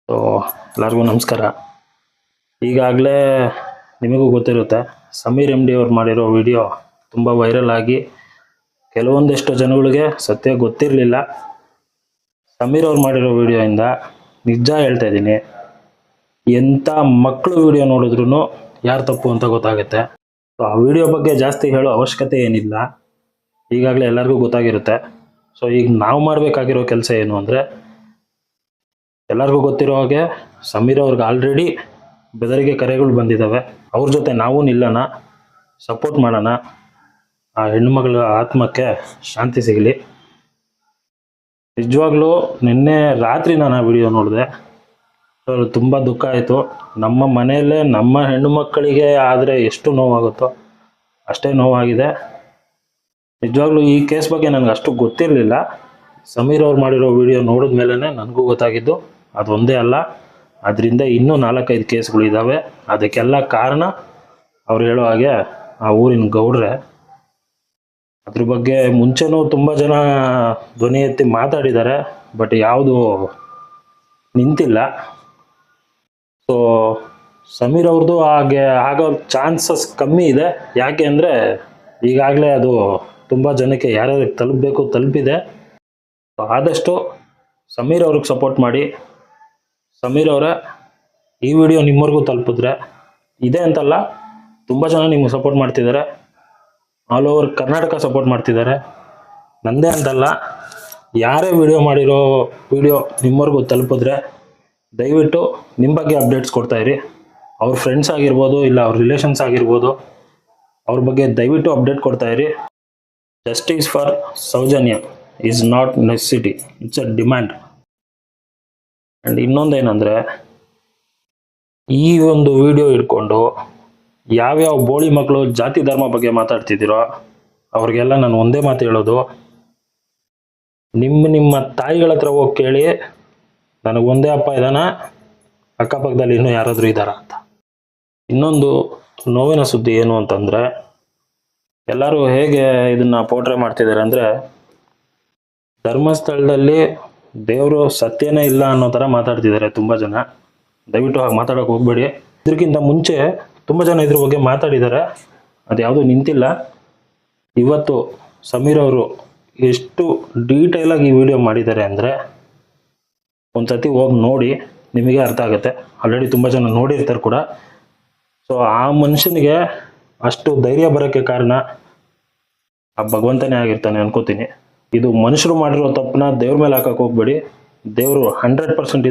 So ಎಲ್ಲರಿಗೂ ನಮಸ್ಕಾರ. ಈಗಾಗಲೇ ನಿಮಗೂ ಗೊತ್ತಿರುತ್ತೆ, ಸಮೀರ್ ಎಮ್ ಡಿ ಅವ್ರು ಮಾಡಿರೋ ವಿಡಿಯೋ ತುಂಬ ವೈರಲ್ ಆಗಿ ಕೆಲವೊಂದಿಷ್ಟು ಜನಗಳಿಗೆ ಸತ್ಯ ಗೊತ್ತಿರಲಿಲ್ಲ. ಸಮೀರ್ ಅವ್ರು ಮಾಡಿರೋ ವಿಡಿಯೋಯಿಂದ ನಿಜ ಹೇಳ್ತಾ ಇದ್ದೀನಿ, ಎಂಥ ಮಕ್ಕಳು ವಿಡಿಯೋ ನೋಡಿದ್ರು ಯಾರು ತಪ್ಪು ಅಂತ ಗೊತ್ತಾಗುತ್ತೆ. ಸೊ ಆ ವಿಡಿಯೋ ಬಗ್ಗೆ ಜಾಸ್ತಿ ಹೇಳೋ ಅವಶ್ಯಕತೆ ಏನಿಲ್ಲ, ಈಗಾಗಲೇ ಎಲ್ಲರಿಗೂ ಗೊತ್ತಾಗಿರುತ್ತೆ. ಸೊ ಈಗ ನಾವು ಮಾಡಬೇಕಾಗಿರೋ ಕೆಲಸ ಏನು ಅಂದರೆ, ಎಲ್ಲರಿಗೂ ಗೊತ್ತಿರೋ ಹಾಗೆ ಸಮೀರ್ ಅವ್ರಿಗೆ ಆಲ್ರೆಡಿ ಬೆದರಿಕೆ ಕರೆಗಳು ಬಂದಿದ್ದಾವೆ. ಅವ್ರ ಜೊತೆ ನಾವು ನಿಲ್ಲೋಣ, ಸಪೋರ್ಟ್ ಮಾಡೋಣ, ಆ ಹೆಣ್ಣುಮಗಳ ಆತ್ಮಕ್ಕೆ ಶಾಂತಿ ಸಿಗಲಿ. ನಿಜವಾಗ್ಲೂ ನಿನ್ನೆ ರಾತ್ರಿ ನಾನು ಆ ವಿಡಿಯೋ ನೋಡಿದೆ, ತುಂಬ ದುಃಖ ಆಯಿತು. ನಮ್ಮ ಮನೆಯಲ್ಲೇ ನಮ್ಮ ಹೆಣ್ಣು ಮಕ್ಕಳಿಗೆ ಆದರೆ ಎಷ್ಟು ನೋವಾಗುತ್ತೋ ಅಷ್ಟೇ ನೋವಾಗಿದೆ. ನಿಜವಾಗ್ಲೂ ಈ ಕೇಸ್ ಬಗ್ಗೆ ನನಗೆ ಅಷ್ಟು ಗೊತ್ತಿರಲಿಲ್ಲ. ಸಮೀರ್ ಅವ್ರು ಮಾಡಿರೋ ವಿಡಿಯೋ ನೋಡಿದ ಮೇಲೆ ನನಗೂ ಗೊತ್ತಾಗಿದ್ದು ಅದೊಂದೇ ಅಲ್ಲ, ಅದರಿಂದ ಇನ್ನೂ 4-5 ಕೇಸ್ಗಳಿದ್ದಾವೆ. ಅದಕ್ಕೆಲ್ಲ ಕಾರಣ ಅವ್ರು ಹೇಳೋ ಹಾಗೆ ಆ ಊರಿನ ಗೌಡ್ರೆ. ಅದ್ರ ಬಗ್ಗೆ ಮುಂಚೆನೂ ತುಂಬ ಜನ ಧ್ವನಿ ಎತ್ತಿ ಮಾತಾಡಿದ್ದಾರೆ, ಬಟ್ ಯಾವುದು ನಿಂತಿಲ್ಲ. ಸೊ ಸಮೀರ್ ಅವ್ರದ್ದು ಹಾಗೆ ಆಗೋ ಚಾನ್ಸಸ್ ಕಮ್ಮಿ ಇದೆ. ಯಾಕೆ ಅಂದರೆ ಈಗಾಗಲೇ ಅದು ತುಂಬ ಜನಕ್ಕೆ ಯಾರ್ಯಾರಿಗೆ ತಲುಪಬೇಕು ತಲುಪಿದೆ. ಆದಷ್ಟು ಸಮೀರ್ ಅವ್ರಿಗೆ ಸಪೋರ್ಟ್ ಮಾಡಿ. ಸಮೀರ್ ಅವರೇ, ಈ ವಿಡಿಯೋ ನಿಮ್ಮವರೆಗೂ ತಲುಪಿದ್ರೆ, ಇದೆ ಅಂತಲ್ಲ, ತುಂಬ ಜನ ನಿಮಗೆ ಸಪೋರ್ಟ್ ಮಾಡ್ತಿದ್ದಾರೆ, ಆಲ್ ಓವರ್ ಕರ್ನಾಟಕ ಸಪೋರ್ಟ್ ಮಾಡ್ತಿದ್ದಾರೆ. ನಂದೇ ಅಂತಲ್ಲ, ಯಾರೇ ವಿಡಿಯೋ ಮಾಡಿರೋ ವಿಡಿಯೋ ನಿಮ್ಮವರೆಗೂ ತಲುಪಿದ್ರೆ ದಯವಿಟ್ಟು ನಿಮ್ಮ ಬಗ್ಗೆ ಅಪ್ಡೇಟ್ಸ್ ಕೊಡ್ತಾಯಿರಿ. ಅವ್ರ ಫ್ರೆಂಡ್ಸ್ ಆಗಿರ್ಬೋದು, ಇಲ್ಲ ಅವ್ರ ರಿಲೇಷನ್ಸ್ ಆಗಿರ್ಬೋದು, ಅವ್ರ ಬಗ್ಗೆ ದಯವಿಟ್ಟು ಅಪ್ಡೇಟ್ ಕೊಡ್ತಾಯಿರಿ. Justice for Soujanya is not necessity, it's a demand. And ಇನ್ನೊಂದೇನೆಂದರೆ, ಈ ಒಂದು ವಿಡಿಯೋ ಇಟ್ಕೊಂಡು ಯಾವ್ಯಾವ ಬೋಳಿ ಮಕ್ಕಳು ಜಾತಿ ಧರ್ಮ ಬಗ್ಗೆ ಮಾತಾಡ್ತಿದ್ದೀರೋ ಅವ್ರಿಗೆಲ್ಲ ನಾನು ಒಂದೇ ಮಾತು ಹೇಳೋದು, ನಿಮ್ಮ ತಾಯಿಗಳ ಹತ್ರ ಹೋಗಿ ಕೇಳಿ, ನನಗೆ ಒಂದೇ ಅಪ್ಪ ಇದ್ದಾನ, ಅಕ್ಕಪಕ್ಕದಲ್ಲಿ ಇನ್ನೂ ಯಾರಾದರೂ ಇದ್ದಾರ ಅಂತ. ಇನ್ನೊಂದು ನೋವಿನ ಸುದ್ದಿ ಏನು ಅಂತಂದರೆ, ಎಲ್ಲರೂ ಹೇಗೆ ಇದನ್ನು ಪೋಟ್ರೆ ಮಾಡ್ತಿದ್ದಾರೆ ಅಂದರೆ, ಧರ್ಮಸ್ಥಳದಲ್ಲಿ ದೇವರು ಸತ್ಯನೇ ಇಲ್ಲ ಅನ್ನೋ ಥರ ಮಾತಾಡ್ತಿದ್ದಾರೆ ತುಂಬ ಜನ. ದಯವಿಟ್ಟು ಹಾಗೆ ಮಾತಾಡೋಕೆ ಹೋಗಬೇಡಿ. ಇದಕ್ಕಿಂತ ಮುಂಚೆ ತುಂಬ ಜನ ಇದ್ರ ಬಗ್ಗೆ ಮಾತಾಡಿದ್ದಾರೆ, ಅದು ಯಾವುದೂ ನಿಂತಿಲ್ಲ. ಇವತ್ತು ಸಮೀರ್ ಅವರು ಎಷ್ಟು ಡೀಟೇಲಾಗಿ ಈ ವಿಡಿಯೋ ಮಾಡಿದ್ದಾರೆ ಅಂದರೆ, ಒಂದು ಸತಿ ಹೋಗಿ ನೋಡಿ, ನಿಮಗೆ ಅರ್ಥ ಆಗುತ್ತೆ. ಆಲ್ರೆಡಿ ತುಂಬ ಜನ ನೋಡಿರ್ತಾರೆ ಕೂಡ. ಸೊ ಆ ಮನುಷ್ಯನಿಗೆ ಅಷ್ಟು ಧೈರ್ಯ ಬರೋಕ್ಕೆ ಕಾರಣ ಆ ಭಗವಂತನೇ ಆಗಿರ್ತಾನೆ ಅನ್ಕೋತೀನಿ. ಇದು ಮನುಷ್ಯರು ಮಾಡಿರೋ ತಪ್ಪನ್ನ ದೇವ್ರ ಮೇಲೆ ಹಾಕಕ್ಕೆ ಹೋಗ್ಬೇಡಿ. ದೇವರು 100%